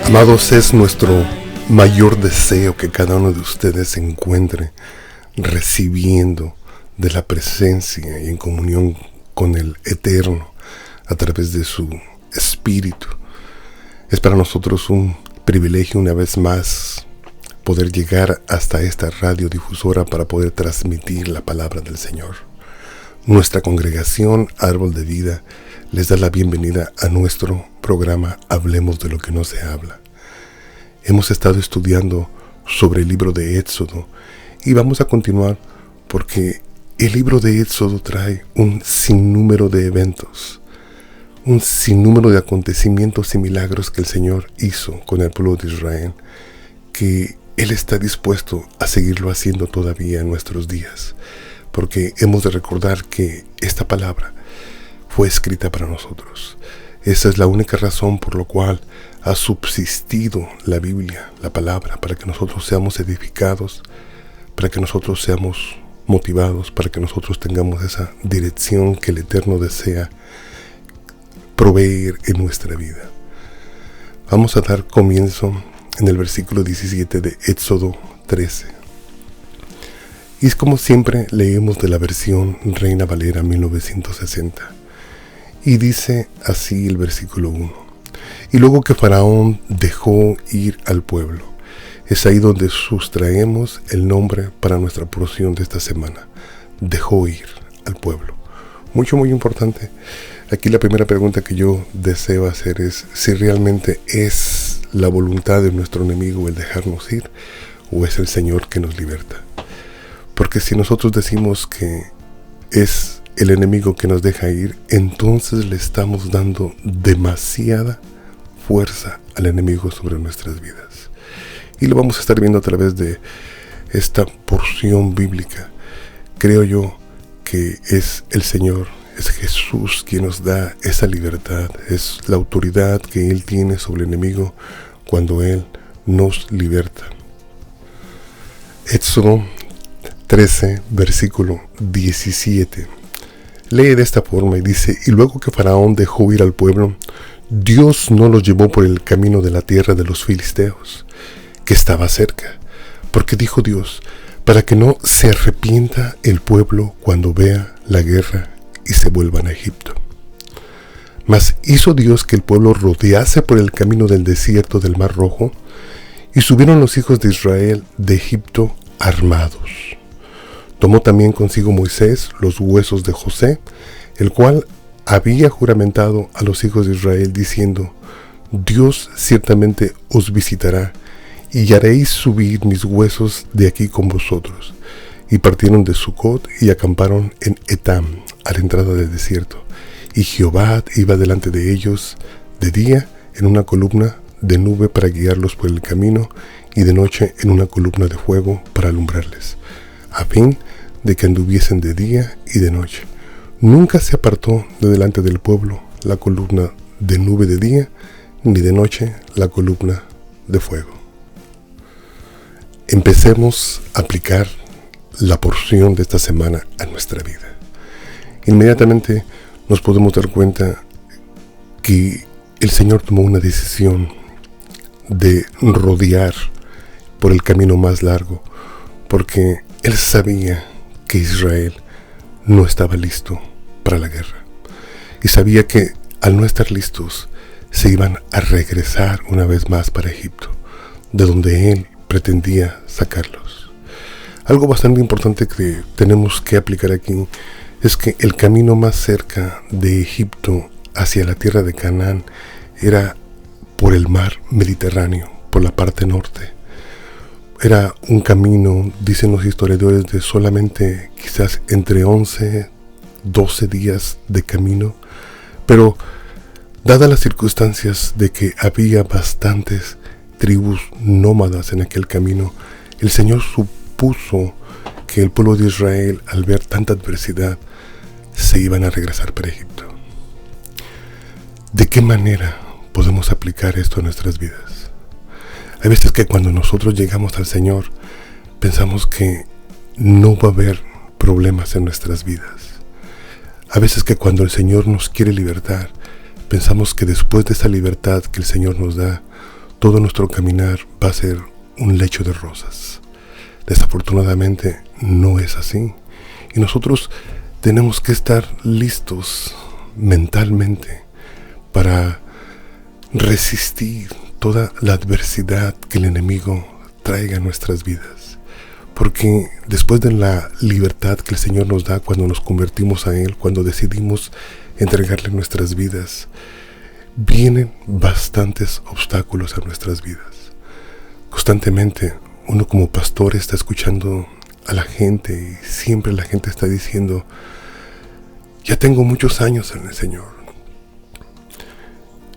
Amados, es nuestro mayor deseo que cada uno de ustedes se encuentre recibiendo de la presencia y en comunión con el Eterno a través de su Espíritu. Es para nosotros un privilegio una vez más poder llegar hasta esta radiodifusora para poder transmitir la palabra del Señor. Nuestra congregación Árbol de Vida les da la bienvenida a nuestro programa Hablemos de lo que no se habla. Hemos estado estudiando sobre el libro de Éxodo y vamos a continuar porque el libro de Éxodo trae un sinnúmero de eventos, un sinnúmero de acontecimientos y milagros que el Señor hizo con el pueblo de Israel, que Él está dispuesto a seguirlo haciendo todavía en nuestros días, porque hemos de recordar que esta palabra fue escrita para nosotros. Esa es la única razón por la cual ha subsistido la Biblia, la palabra, para que nosotros seamos edificados, para que nosotros seamos motivados, para que nosotros tengamos esa dirección que el Eterno desea proveer en nuestra vida. Vamos a dar comienzo en el versículo 17 de Éxodo 13. Y es como siempre leemos de la versión Reina Valera 1960. Y dice así el versículo 1. Y luego que Faraón dejó ir al pueblo. Es ahí donde sustraemos el nombre para nuestra porción de esta semana. Dejó ir al pueblo. Muy importante. Aquí la primera pregunta que yo deseo hacer es si realmente es la voluntad de nuestro enemigo el dejarnos ir o es el Señor que nos liberta. Porque si nosotros decimos que es el enemigo que nos deja ir, entonces le estamos dando demasiada fuerza al enemigo sobre nuestras vidas. Y lo vamos a estar viendo a través de esta porción bíblica. Creo yo que es el Señor, es Jesús quien nos da esa libertad, es la autoridad que Él tiene sobre el enemigo cuando Él nos liberta. Éxodo 13, versículo 17. Lee de esta forma y dice: y luego que Faraón dejó ir al pueblo, Dios no los llevó por el camino de la tierra de los filisteos, que estaba cerca, porque dijo Dios, para que no se arrepienta el pueblo cuando vea la guerra y se vuelvan a Egipto. Mas hizo Dios que el pueblo rodease por el camino del desierto del Mar Rojo, y subieron los hijos de Israel de Egipto armados. Tomó también consigo Moisés los huesos de José, el cual había juramentado a los hijos de Israel diciendo: Dios ciertamente os visitará, y haréis subir mis huesos de aquí con vosotros. Y partieron de Sucot y acamparon en Etam, a la entrada del desierto. Y Jehová iba delante de ellos de día en una columna de nube para guiarlos por el camino, y de noche en una columna de fuego para alumbrarles, a fin de que anduviesen de día y de noche. Nunca se apartó de delante del pueblo la columna de nube de día, ni de noche la columna de fuego. Empecemos a aplicar la porción de esta semana a nuestra vida. Inmediatamente nos podemos dar cuenta que el Señor tomó una decisión de rodear por el camino más largo, porque Él sabía que Israel no estaba listo para la guerra, y sabía que al no estar listos se iban a regresar una vez más para Egipto, de donde Él pretendía sacarlos. Algo bastante importante que tenemos que aplicar aquí es que el camino más cerca de Egipto hacia la tierra de Canaán era por el mar Mediterráneo, por la parte norte. Era un camino, dicen los historiadores, de solamente quizás entre 11, 12 días de camino, pero dadas las circunstancias de que había bastantes tribus nómadas en aquel camino, el Señor supuso que el pueblo de Israel, al ver tanta adversidad, se iban a regresar para Egipto. ¿De qué manera podemos aplicar esto a nuestras vidas? Hay veces que cuando nosotros llegamos al Señor, pensamos que no va a haber problemas en nuestras vidas. A veces que cuando el Señor nos quiere libertar, pensamos que después de esa libertad que el Señor nos da, todo nuestro caminar va a ser un lecho de rosas. Desafortunadamente no es así. Y nosotros tenemos que estar listos mentalmente para resistir toda la adversidad que el enemigo traiga a nuestras vidas. Porque después de la libertad que el Señor nos da cuando nos convertimos a Él, cuando decidimos entregarle nuestras vidas, vienen bastantes obstáculos a nuestras vidas. Constantemente uno como pastor está escuchando a la gente y siempre la gente está diciendo: ya tengo muchos años en el Señor,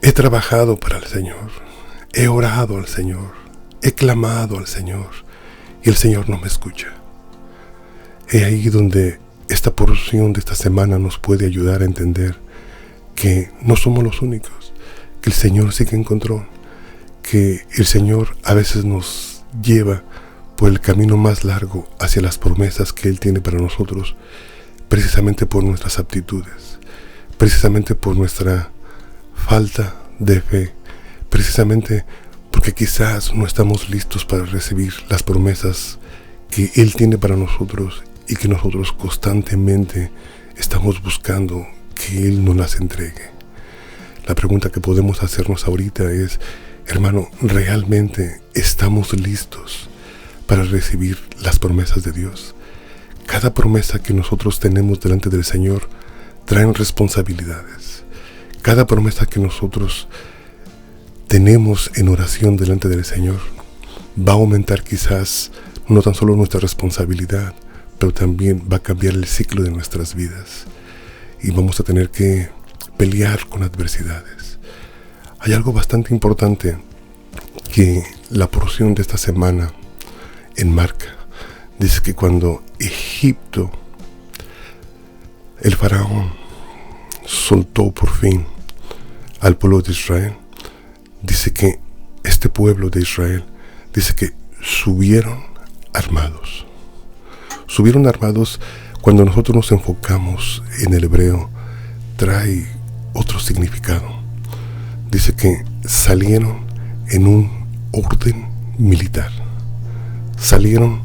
he trabajado para el Señor, he orado al Señor, he clamado al Señor y el Señor no me escucha. Es ahí donde esta porción de esta semana nos puede ayudar a entender que no somos los únicos, que el Señor sí que encontró, que el Señor a veces nos lleva por el camino más largo hacia las promesas que Él tiene para nosotros, precisamente por nuestras aptitudes, precisamente por nuestra falta de fe, precisamente porque quizás no estamos listos para recibir las promesas que Él tiene para nosotros y que nosotros constantemente estamos buscando que Él nos las entregue. La pregunta que podemos hacernos ahorita es: hermano, ¿realmente estamos listos para recibir las promesas de Dios? Cada promesa que nosotros tenemos delante del Señor trae responsabilidades. Cada promesa que nosotros tenemos en oración delante del Señor va a aumentar quizás no tan solo nuestra responsabilidad, pero también va a cambiar el ciclo de nuestras vidas y vamos a tener que pelear con adversidades. Hay algo bastante importante que la porción de esta semana enmarca. Dice que cuando Egipto, el faraón, soltó por fin al pueblo de Israel, dice que este pueblo de Israel, dice que subieron armados. Subieron armados, cuando nosotros nos enfocamos en el hebreo, trae otro significado. Dice que salieron en un orden militar. Salieron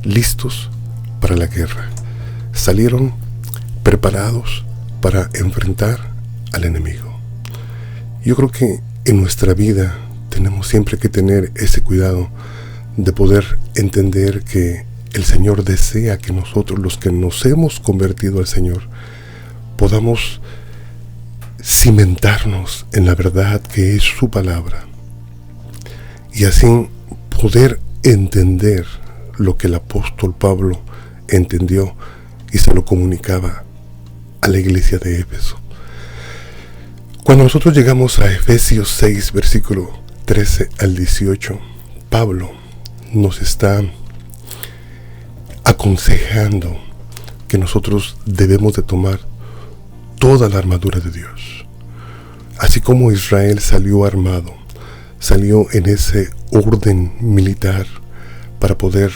listos para la guerra. Salieron preparados para enfrentar al enemigo. Yo creo que en nuestra vida tenemos siempre que tener ese cuidado de poder entender que el Señor desea que nosotros, los que nos hemos convertido al Señor, podamos cimentarnos en la verdad que es su palabra y así poder entender lo que el apóstol Pablo entendió y se lo comunicaba a la iglesia de Éfeso. Cuando nosotros llegamos a Efesios 6, versículo 13 al 18, Pablo nos está aconsejando que nosotros debemos de tomar toda la armadura de Dios. Así como Israel salió armado, salió en ese orden militar para poder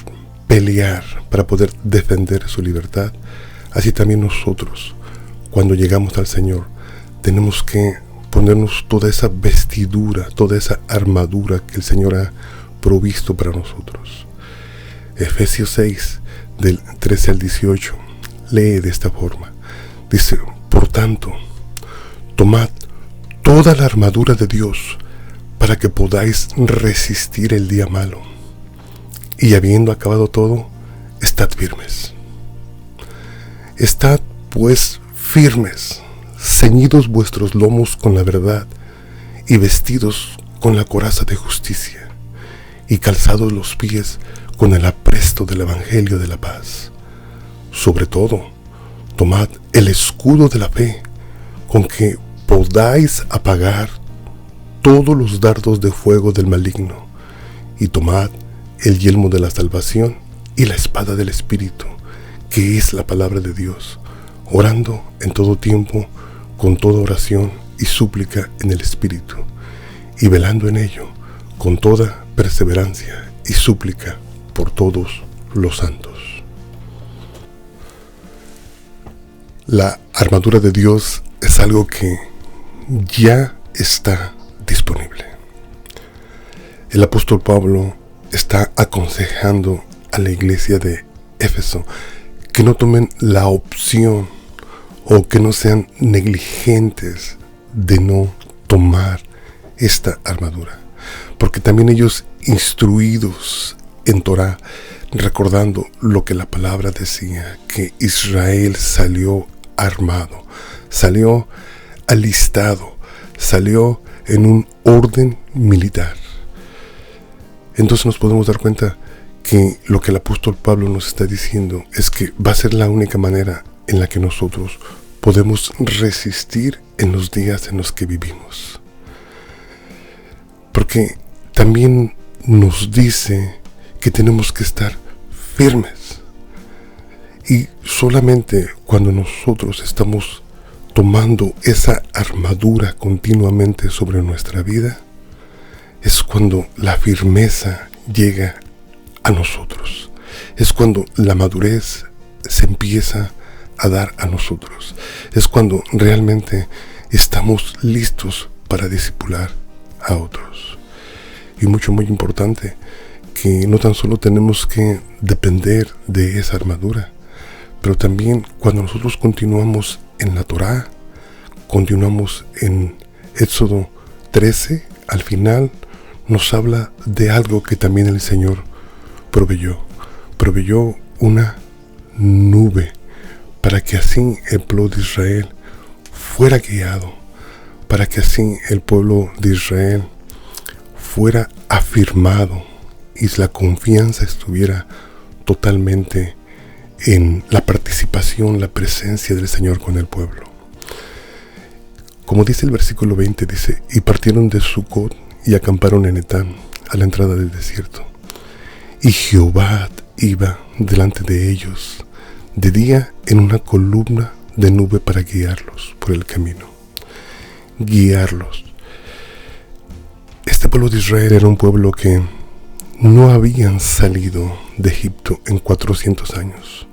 pelear, para poder defender su libertad, así también nosotros, cuando llegamos al Señor, tenemos que ponernos toda esa vestidura, toda esa armadura que el Señor ha provisto para nosotros. Efesios 6, del 13 al 18, lee de esta forma. Dice: por tanto, tomad toda la armadura de Dios para que podáis resistir el día malo. Y habiendo acabado todo, estad firmes. Estad pues firmes, ceñidos vuestros lomos con la verdad, y vestidos con la coraza de justicia, y calzados los pies con el apresto del evangelio de la paz. Sobre todo, tomad el escudo de la fe, con que podáis apagar todos los dardos de fuego del maligno, y tomad el yelmo de la salvación y la espada del Espíritu, que es la palabra de Dios, orando en todo tiempo, con toda oración y súplica en el Espíritu, y velando en ello, con toda perseverancia y súplica por todos los santos. La armadura de Dios es algo que ya está disponible. El apóstol Pablo está aconsejando a la iglesia de Éfeso que no tomen la opción o que no sean negligentes de no tomar esta armadura, porque también ellos, instruidos en Torá, recordando lo que la palabra decía, que Israel salió armado, salió alistado, salió en un orden militar. Entonces nos podemos dar cuenta que lo que el apóstol Pablo nos está diciendo es que va a ser la única manera en la que nosotros podemos resistir en los días en los que vivimos. Porque también nos dice que tenemos que estar firmes. Y solamente cuando nosotros estamos tomando esa armadura continuamente sobre nuestra vida, es cuando la firmeza llega a nosotros. Es cuando la madurez se empieza a dar a nosotros. Es cuando realmente estamos listos para discipular a otros. Y muy importante, que no tan solo tenemos que depender de esa armadura, pero también cuando nosotros continuamos en la Torá, continuamos en Éxodo 13, al final nos habla de algo que también el Señor proveyó una nube para que así el pueblo de Israel fuera guiado, para que así el pueblo de Israel fuera afirmado y la confianza estuviera totalmente en la participación, la presencia del Señor con el pueblo. Como dice el versículo 20, dice: y partieron de Sucot y acamparon en Etán, a la entrada del desierto. Y Jehová iba delante de ellos de día en una columna de nube para guiarlos por el camino. Guiarlos. Este pueblo de Israel era un pueblo que no habían salido de Egipto en 400 años.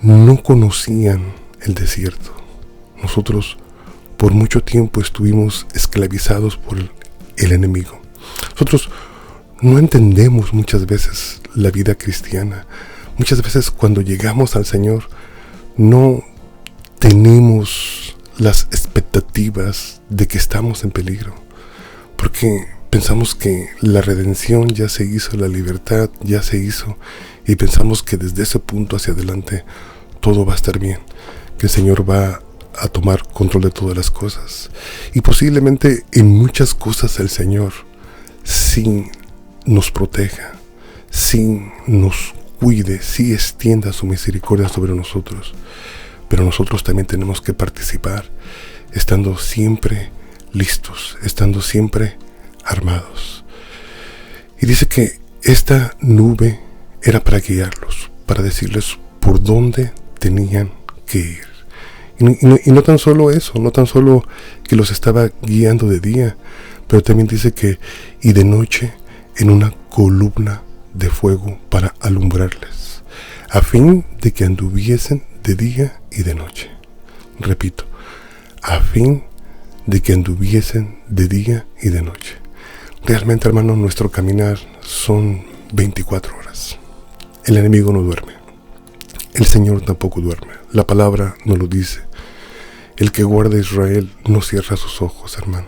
No conocían el desierto. Nosotros por mucho tiempo estuvimos esclavizados por el enemigo. Nosotros no entendemos muchas veces la vida cristiana. Muchas veces cuando llegamos al Señor no tenemos las expectativas de que estamos en peligro, porque pensamos que la redención ya se hizo, la libertad ya se hizo, y pensamos que desde ese punto hacia adelante todo va a estar bien, que el Señor va a tomar control de todas las cosas. Y posiblemente en muchas cosas el Señor sí nos proteja, sí nos cuide, sí extienda su misericordia sobre nosotros, pero nosotros también tenemos que participar, estando siempre listos, estando siempre armados. Y dice que esta nube era para guiarlos, para decirles por dónde tenían que ir. Y no tan solo eso, no tan solo que los estaba guiando de día, pero también dice que y de noche en una columna de fuego para alumbrarles, a fin de que anduviesen de día y de noche. Repito, a fin de que anduviesen de día y de noche. Realmente, hermano, nuestro caminar son 24 horas. El enemigo no duerme. El Señor tampoco duerme. La palabra nos lo dice. El que guarda a Israel no cierra sus ojos, hermano.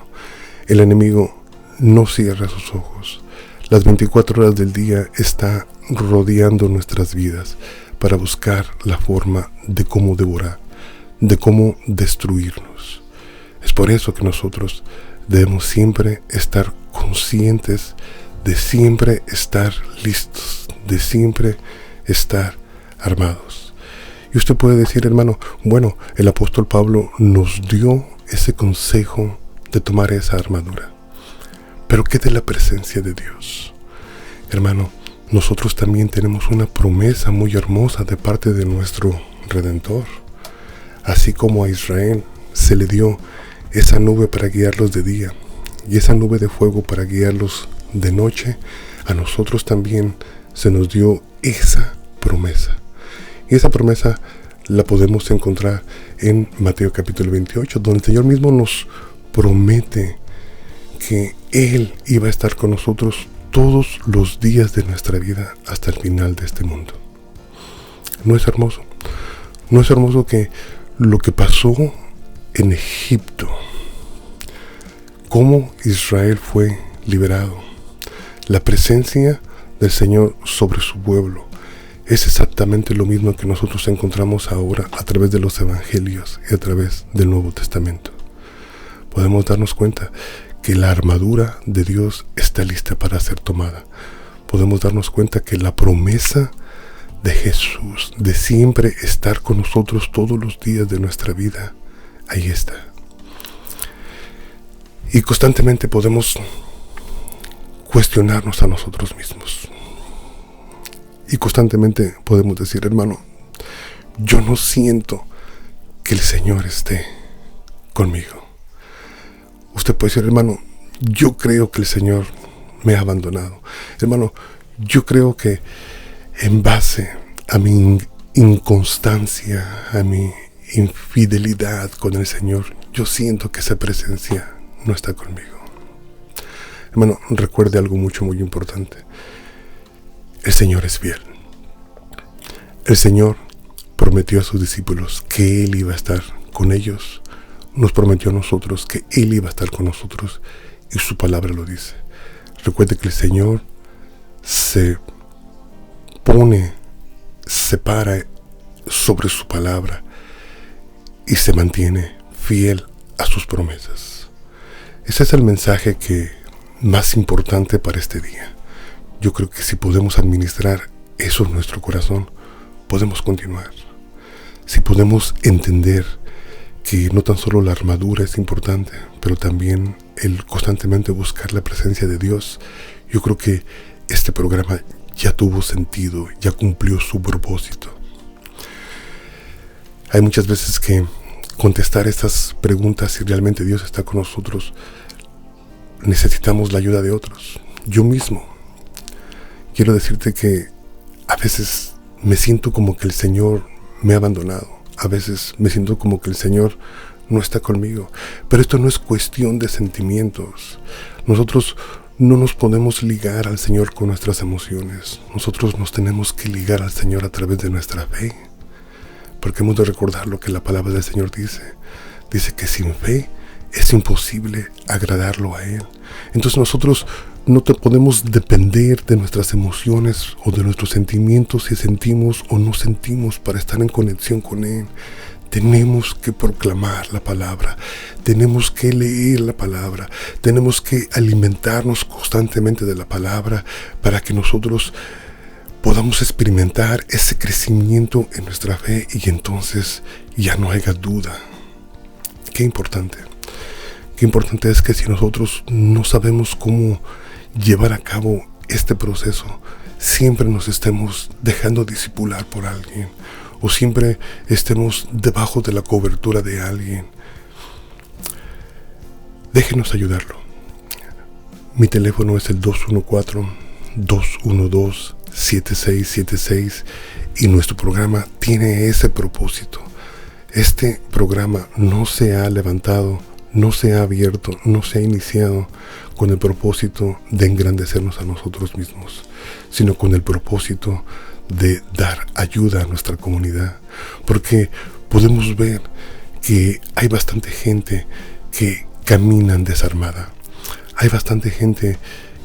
El enemigo no cierra sus ojos. Las 24 horas del día está rodeando nuestras vidas para buscar la forma de cómo devorar, de cómo destruirnos. Es por eso que nosotros debemos siempre estar conscientes de siempre estar listos, de siempre estar armados. Y usted puede decir, hermano, bueno, el apóstol Pablo nos dio ese consejo de tomar esa armadura. Pero ¿qué de la presencia de Dios? Hermano, nosotros también tenemos una promesa muy hermosa de parte de nuestro Redentor. Así como a Israel se le dio esa nube para guiarlos de día y esa nube de fuego para guiarlos de noche, a nosotros también se nos dio esa promesa. Y esa promesa la podemos encontrar en Mateo capítulo 28, donde el Señor mismo nos promete que Él iba a estar con nosotros todos los días de nuestra vida hasta el final de este mundo. ¿No es hermoso? ¿No es hermoso que lo que pasó en Egipto, cómo Israel fue liberado, la presencia del Señor sobre su pueblo, es exactamente lo mismo que nosotros encontramos ahora a través de los evangelios y a través del Nuevo Testamento? Podemos darnos cuenta que la armadura de Dios está lista para ser tomada. Podemos darnos cuenta que la promesa de Jesús, de siempre estar con nosotros todos los días de nuestra vida, ahí está. Y constantemente podemos cuestionarnos a nosotros mismos. Y constantemente podemos decir, hermano, yo no siento que el Señor esté conmigo. Usted puede decir, hermano, yo creo que el Señor me ha abandonado. Hermano, yo creo que en base a mi inconstancia, a mi infidelidad con el Señor, yo siento que esa presencia no está conmigo. Hermano, recuerde algo muy importante. El Señor es fiel. El Señor prometió a sus discípulos que Él iba a estar con ellos. Nos prometió a nosotros que Él iba a estar con nosotros y su palabra lo dice. Recuerde que el Señor se para sobre su palabra y se mantiene fiel a sus promesas. Ese es el mensaje más importante para este día. Yo creo que si podemos administrar eso en nuestro corazón, podemos continuar. Si podemos entender que no tan solo la armadura es importante, pero también el constantemente buscar la presencia de Dios, yo creo que este programa ya tuvo sentido, ya cumplió su propósito. Hay muchas veces que contestar estas preguntas, si realmente Dios está con nosotros, necesitamos la ayuda de otros. Yo mismo quiero decirte que a veces me siento como que el Señor me ha abandonado. A veces me siento como que el Señor no está conmigo. Pero esto no es cuestión de sentimientos. Nosotros no nos podemos ligar al Señor con nuestras emociones. Nosotros nos tenemos que ligar al Señor a través de nuestra fe. Porque hemos de recordar lo que la palabra del Señor dice. Dice que sin fe es imposible agradarlo a Él. Entonces nosotros no podemos depender de nuestras emociones o de nuestros sentimientos, si sentimos o no sentimos, para estar en conexión con Él. Tenemos que proclamar la palabra, tenemos que leer la palabra, tenemos que alimentarnos constantemente de la palabra para que nosotros podamos experimentar ese crecimiento en nuestra fe y entonces ya no haya duda. Qué importante es que si nosotros no sabemos cómo llevar a cabo este proceso, siempre nos estemos dejando discipular por alguien o siempre estemos debajo de la cobertura de alguien. Déjenos ayudarlo. Mi teléfono es el 214-212-7676 y nuestro programa tiene ese propósito. Este programa no se ha levantado, no se ha abierto, no se ha iniciado con el propósito de engrandecernos a nosotros mismos, sino con el propósito de dar ayuda a nuestra comunidad, porque podemos ver que hay bastante gente que caminan desarmada. Hay bastante gente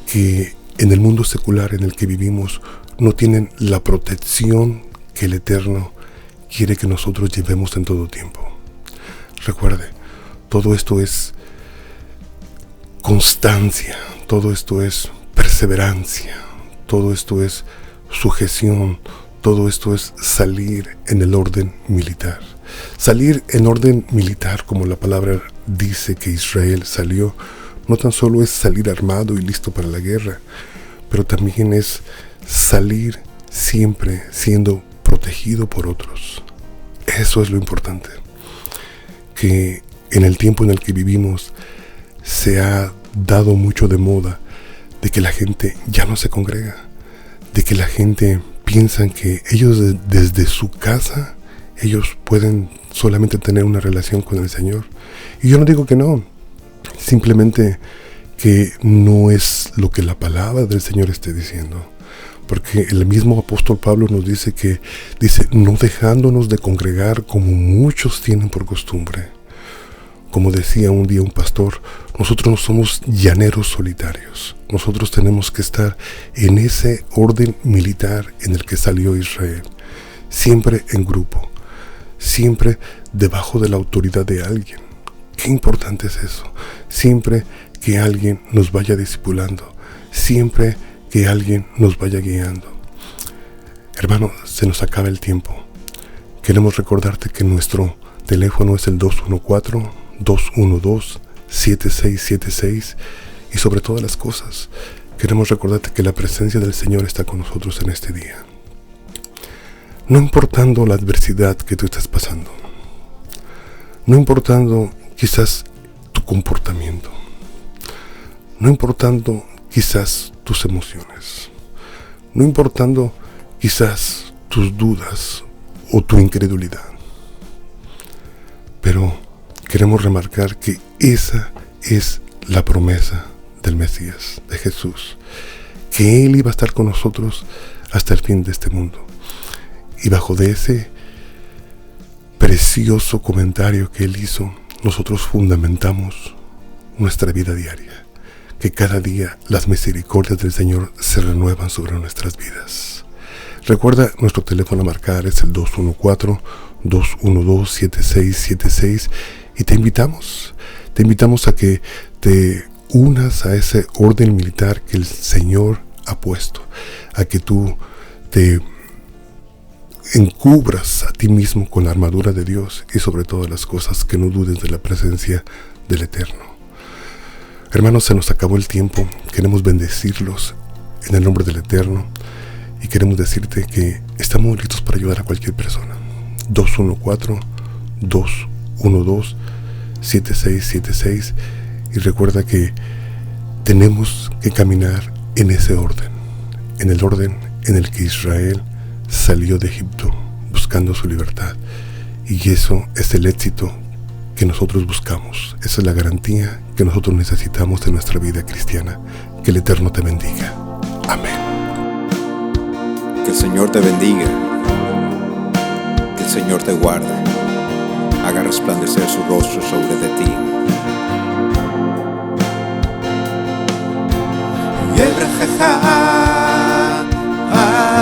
que en el mundo secular en el que vivimos no tienen la protección que el Eterno quiere que nosotros llevemos en todo tiempo. Recuerde, todo esto es constancia, todo esto es perseverancia, todo esto es sujeción, todo esto es salir en el orden militar. Salir en orden militar, como la palabra dice que Israel salió, no tan solo es salir armado y listo para la guerra, pero también es salir siempre siendo protegido por otros. Eso es lo importante, que en el tiempo en el que vivimos se ha dado mucho de moda de que la gente ya no se congrega, de que la gente piensa que ellos desde su casa ellos pueden solamente tener una relación con el Señor. Y yo no digo que no, simplemente que no es lo que la palabra del Señor esté diciendo. Porque el mismo apóstol Pablo nos dice no dejándonos de congregar como muchos tienen por costumbre. Como decía un día un pastor, nosotros no somos llaneros solitarios. Nosotros tenemos que estar en ese orden militar en el que salió Israel. Siempre en grupo, siempre debajo de la autoridad de alguien. Qué importante es eso. Siempre que alguien nos vaya discipulando, siempre que alguien nos vaya guiando. Hermano, se nos acaba el tiempo. Queremos recordarte que nuestro teléfono es el 214-212-7676 y sobre todas las cosas, queremos recordarte que la presencia del Señor está con nosotros en este día. No importando la adversidad que tú estás pasando, no importando quizás tu comportamiento, no importando quizás tus emociones, no importando quizás tus dudas o tu incredulidad, pero queremos remarcar que esa es la promesa del Mesías, de Jesús, que Él iba a estar con nosotros hasta el fin de este mundo. Y bajo de ese precioso comentario que Él hizo, nosotros fundamentamos nuestra vida diaria, que cada día las misericordias del Señor se renuevan sobre nuestras vidas. Recuerda, nuestro teléfono a marcar es el 214-212-7676 y te invitamos a que te unas a ese orden militar que el Señor ha puesto, a que tú te encubras a ti mismo con la armadura de Dios y sobre todas las cosas que no dudes de la presencia del Eterno. Hermanos, se nos acabó el tiempo. Queremos bendecirlos en el nombre del Eterno y queremos decirte que estamos listos para ayudar a cualquier persona. 214-212-7676 y recuerda que tenemos que caminar en ese orden, en el orden en el que Israel salió de Egipto buscando su libertad, y eso es el éxito que nosotros buscamos. Esa es la garantía que nosotros necesitamos en nuestra vida cristiana. Que el Eterno te bendiga. Amén. Que el Señor te bendiga, que el Señor te guarde, haga resplandecer su rostro sobre de ti.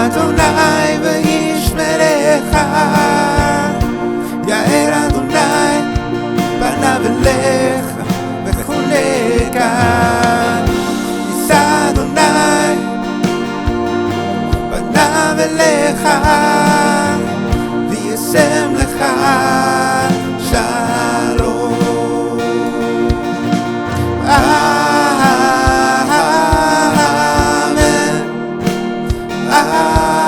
Adonai v'yishmerecha, Yair Adonai panav elecha v'choneka, Yisa Adonai panav elecha v'yasem lecha shalom. Amen.